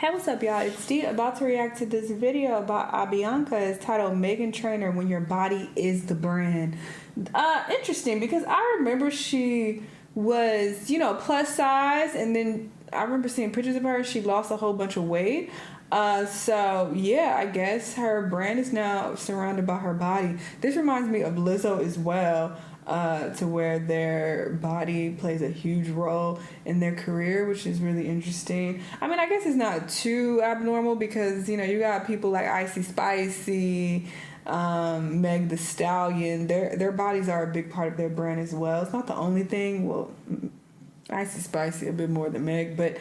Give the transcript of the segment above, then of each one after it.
Hey, what's up, y'all? It's Steve, about to react to this video about Abianca. It's titled Meghan Trainor, When Your Body is the Brand. Interesting, because I remember she was, plus size, and then I remember seeing pictures of her. She lost a whole bunch of weight. So yeah, I guess her brand is now surrounded by her body. This reminds me of Lizzo as well. To where their body plays a huge role in their career, which is really interesting. I mean, I guess it's not too abnormal because, you got people like Icy Spicy, Meg the Stallion. Their bodies are a big part of their brand as well. It's not the only thing. Well, Icy Spicy a bit more than Meg, but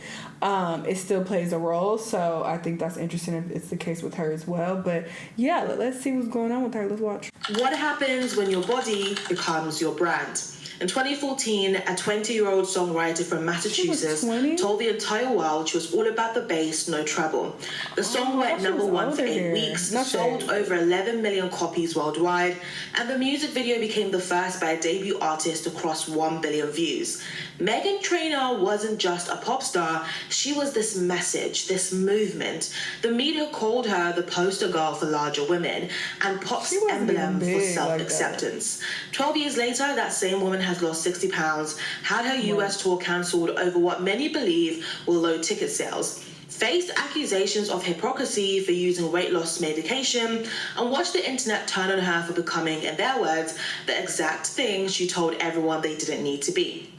it still plays a role. So I think that's interesting if it's the case with her as well. But yeah, let's see what's going on with her. Let's watch. What happens when your body becomes your brand? In 2014, a 20-year-old songwriter from Massachusetts told the entire world she was all about the bass, no treble. The song went number one for 8 weeks, sold over 11 million copies worldwide, and the music video became the first by a debut artist to cross 1 billion views. Meghan Trainor wasn't just a pop star, she was this message, this movement. The media called her the poster girl for larger women and pop's emblem for self-acceptance. 12 years later, that same woman has lost 60 pounds, had her US tour cancelled over what many believe were low ticket sales, faced accusations of hypocrisy for using weight loss medication, and watched the internet turn on her for becoming, in their words, the exact thing she told everyone they didn't need to be.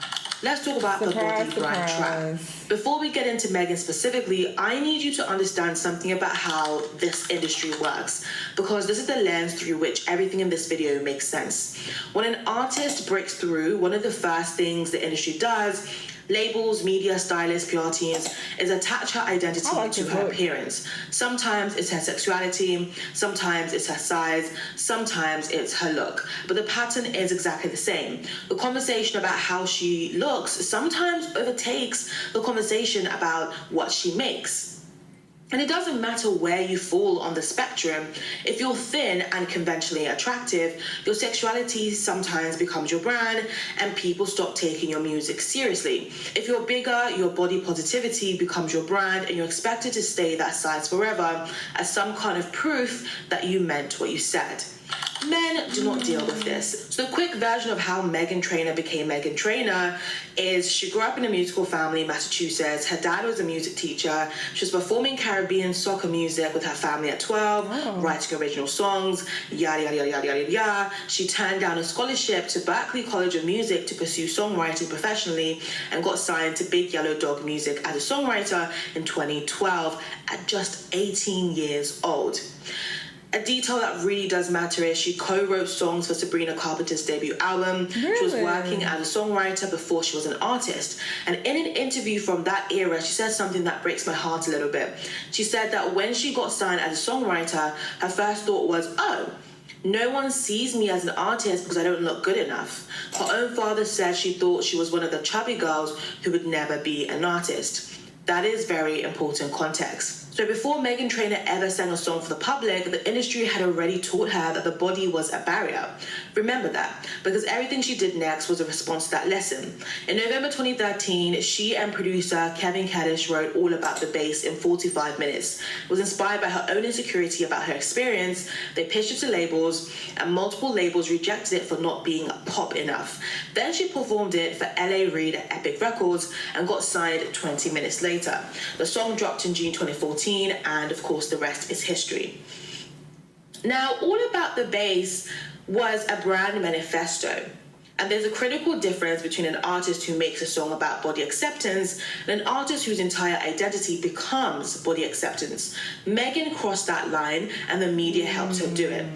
Let's talk about the body brand trap. Before we get into Meghan specifically, I need you to understand something about how this industry works, because this is the lens through which everything in this video makes sense. When an artist breaks through, one of the first things the industry does, labels, media, stylists, PR teams, is attach her identity to her appearance. Sometimes it's her sexuality, sometimes it's her size, sometimes it's her look. But the pattern is exactly the same. The conversation about how she looks sometimes overtakes the conversation about what she makes. And it doesn't matter where you fall on the spectrum. If you're thin and conventionally attractive, your sexuality sometimes becomes your brand and people stop taking your music seriously. If you're bigger, your body positivity becomes your brand and you're expected to stay that size forever as some kind of proof that you meant what you said. Men do not deal with this. So the quick version of how Meghan Trainor became Meghan Trainor is she grew up in a musical family in Massachusetts. Her dad was a music teacher. She was performing Caribbean soccer music with her family at 12, writing original songs, yada, yada, yada, yada, yada, yada. She turned down a scholarship to Berklee College of Music to pursue songwriting professionally and got signed to Big Yellow Dog Music as a songwriter in 2012 at just 18 years old. A detail that really does matter is she co-wrote songs for Sabrina Carpenter's debut album. Really? She was working as a songwriter before she was an artist. And in an interview from that era, she said something that breaks my heart a little bit. She said that when she got signed as a songwriter, her first thought was, oh, no one sees me as an artist because I don't look good enough. Her own father said she thought she was one of the chubby girls who would never be an artist. That is very important context. So before Meghan Trainor ever sang a song for the public, the industry had already taught her that the body was a barrier. Remember that, because everything she did next was a response to that lesson. In November 2013, she and producer Kevin Kaddish wrote All About the Bass in 45 minutes. It was inspired by her own insecurity about her experience. They pitched it to labels, and multiple labels rejected it for not being pop enough. Then she performed it for LA Reid at Epic Records and got signed 20 minutes later. The song dropped in June 2014, and of course the rest is history. Now, All About the Bass was a brand manifesto, and there's a critical difference between an artist who makes a song about body acceptance and an artist whose entire identity becomes body acceptance. Meghan crossed that line and the media helped her do it.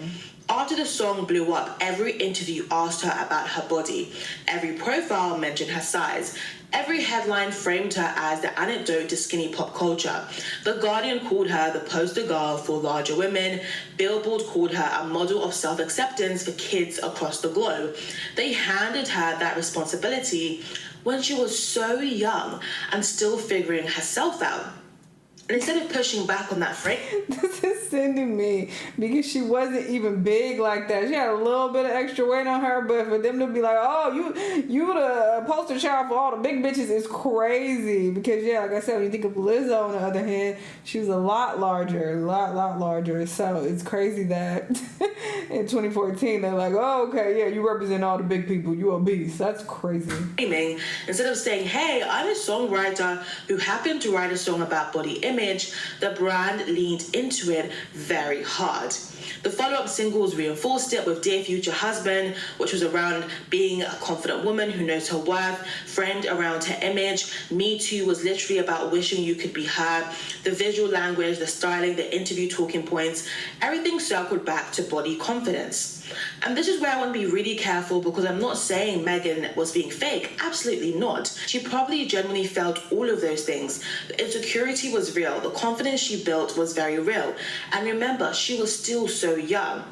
After the song blew up, every interview asked her about her body. Every profile mentioned her size. Every headline framed her as the antidote to skinny pop culture. The Guardian called her the poster girl for larger women. Billboard called her a model of self-acceptance for kids across the globe. They handed her that responsibility when she was so young and still figuring herself out. And instead of pushing back on that frame, this is sending me because she wasn't even big like that. She had a little bit of extra weight on her, but for them to be like, "Oh, you the poster child for all the big bitches," is crazy. Because yeah, like I said, when you think of Lizzo on the other hand, she was a lot larger, a lot larger. So it's crazy that in 2014 they're like, "Oh, okay, yeah, you represent all the big people. You obese." That's crazy. Instead of saying, "Hey, I'm a songwriter who happened to write a song about body image," the brand leaned into it very hard. The follow-up singles reinforced it with Dear Future Husband, which was around being a confident woman who knows her worth, framed around her image. Me Too was literally about wishing you could be her. The visual language, the styling, the interview talking points, everything circled back to body confidence. And this is where I want to be really careful, because I'm not saying Meghan was being fake. Absolutely not. She probably genuinely felt all of those things. The insecurity was real. The confidence she built was very real. And remember, she was still so young.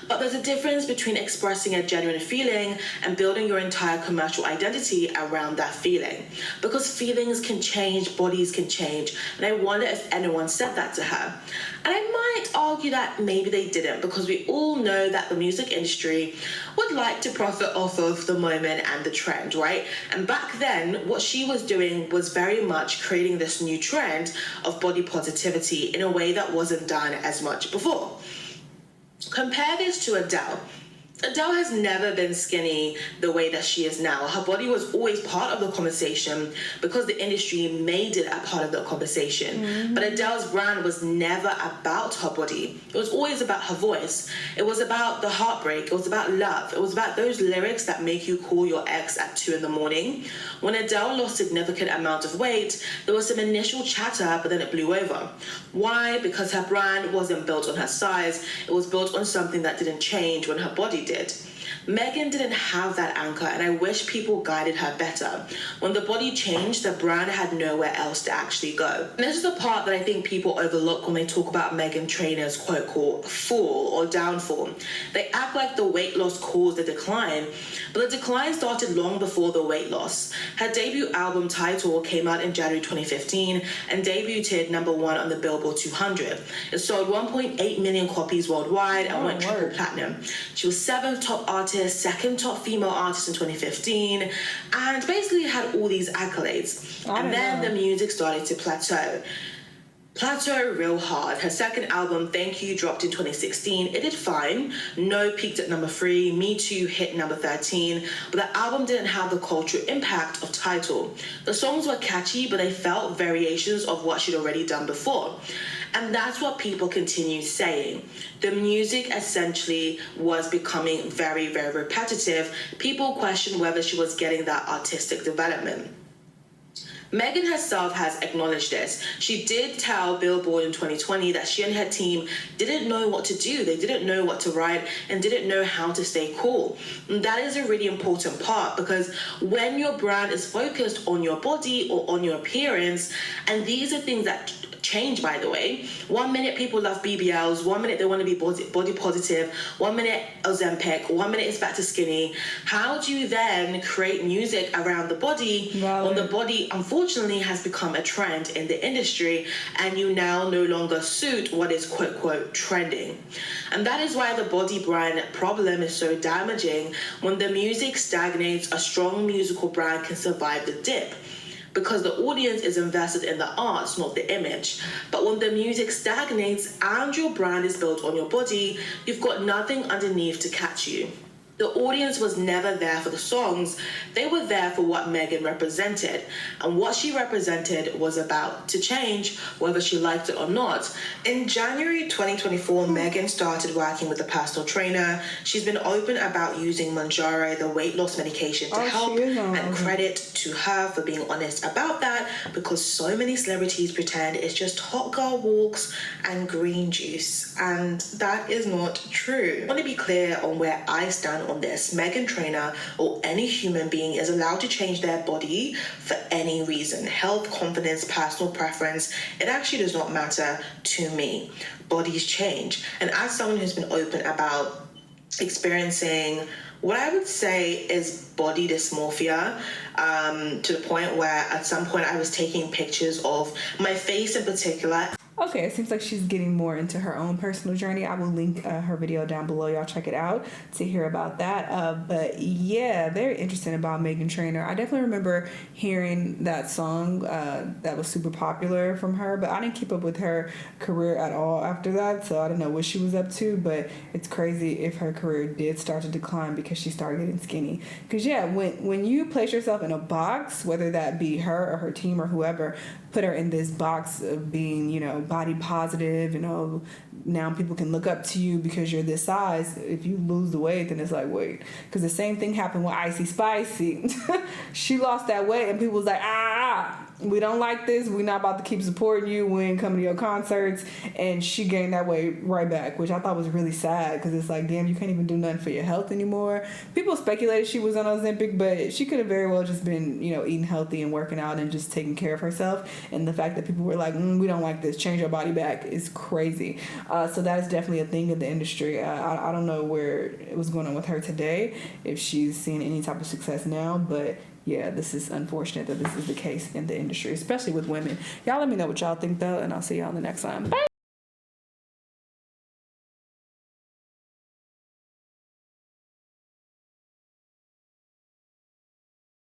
But there's a difference between expressing a genuine feeling and building your entire commercial identity around that feeling. Because feelings can change, bodies can change. And I wonder if anyone said that to her. And I might argue that maybe they didn't, because we all know that the music industry would like to profit off of the moment and the trend, right? And back then, what she was doing was very much creating this new trend of body positivity in a way that wasn't done as much before. Compare this to Adele. Adele has never been skinny the way that she is now. Her body was always part of the conversation because the industry made it a part of the conversation. Mm-hmm. But Adele's brand was never about her body. It was always about her voice. It was about the heartbreak. It was about love. It was about those lyrics that make you call your ex at 2 a.m. When Adele lost significant amount of weight, there was some initial chatter, but then it blew over. Why? Because her brand wasn't built on her size. It was built on something that didn't change when her body did. Meghan didn't have that anchor, and I wish people guided her better. When the body changed, the brand had nowhere else to actually go. And this is the part that I think people overlook when they talk about Meghan Trainor's quote-unquote fall or downfall. They act like the weight loss caused the decline, but the decline started long before the weight loss. Her debut album Title came out in January 2015 and debuted #1 on the Billboard 200. It sold 1.8 million copies worldwide and went triple platinum. She was 7th top artist, 2nd top female artist in 2015, and basically had all these accolades. And then the music started to plateau real hard. Her second album, Thank You, dropped in 2016. It did fine. No peaked at #3. Me Too hit #13. But the album didn't have the cultural impact of Title. The songs were catchy, but they felt variations of what she'd already done before. And that's what people continue saying. The music essentially was becoming very, very repetitive. People questioned whether she was getting that artistic development. Meghan herself has acknowledged this. She did tell Billboard in 2020 that she and her team didn't know what to do. They didn't know what to write and didn't know how to stay cool. And that is a really important part, because when your brand is focused on your body or on your appearance, and these are things that change, by the way. 1 minute people love BBLs, 1 minute they want to be body positive, 1 minute Ozempic, 1 minute it's back to skinny. How do you then create music around the body when the body unfortunately has become a trend in the industry and you now no longer suit what is quote-unquote trending? And that is why the body brand problem is so damaging. When the music stagnates, a strong musical brand can survive the dip, because the audience is invested in the arts, not the image. But when the music stagnates and your brand is built on your body, you've got nothing underneath to catch you. The audience was never there for the songs. They were there for what Meghan represented. And what she represented was about to change, whether she liked it or not. In January 2024, Meghan started working with a personal trainer. She's been open about using Mounjaro, the weight loss medication, to help. And credit to her for being honest about that, because so many celebrities pretend it's just hot girl walks and green juice. And that is not true. I want to be clear on where I stand on this. Meghan Trainor or any human being is allowed to change their body for any reason. Health, confidence, personal preference. It actually does not matter to me. Bodies change. And as someone who's been open about experiencing What I would say is body dysmorphia, to the point where at some point I was taking pictures of my face in particular. Okay, it seems like she's getting more into her own personal journey. I will link her video down below. Y'all check it out to hear about that. But yeah, very interesting about Meghan Trainor. I definitely remember hearing that song that was super popular from her, but I didn't keep up with her career at all after that, so I don't know what she was up to, but it's crazy if her career did start to decline because she started getting skinny. Because yeah, when you place yourself in a box, whether that be her or her team or whoever, put her in this box of being, you know, body positive, you know, now people can look up to you because you're this size. If you lose the weight, then it's like, wait, because the same thing happened with Icy Spicy. She lost that weight and people was like, we don't like this, we're not about to keep supporting you, we ain't coming to your concerts, and she gained that weight right back, which I thought was really sad, because it's like, damn, you can't even do nothing for your health anymore. People speculated she was on Ozempic, but she could have very well just been, you know, eating healthy and working out and just taking care of herself, and the fact that people were like, we don't like this, change your body back, is crazy. So that is definitely a thing in the industry. I don't know where it was going on with her today, if she's seeing any type of success now, but yeah, this is unfortunate that this is the case in the industry, especially with women. Y'all let me know what y'all think, though, and I'll see y'all in the next time. Bye!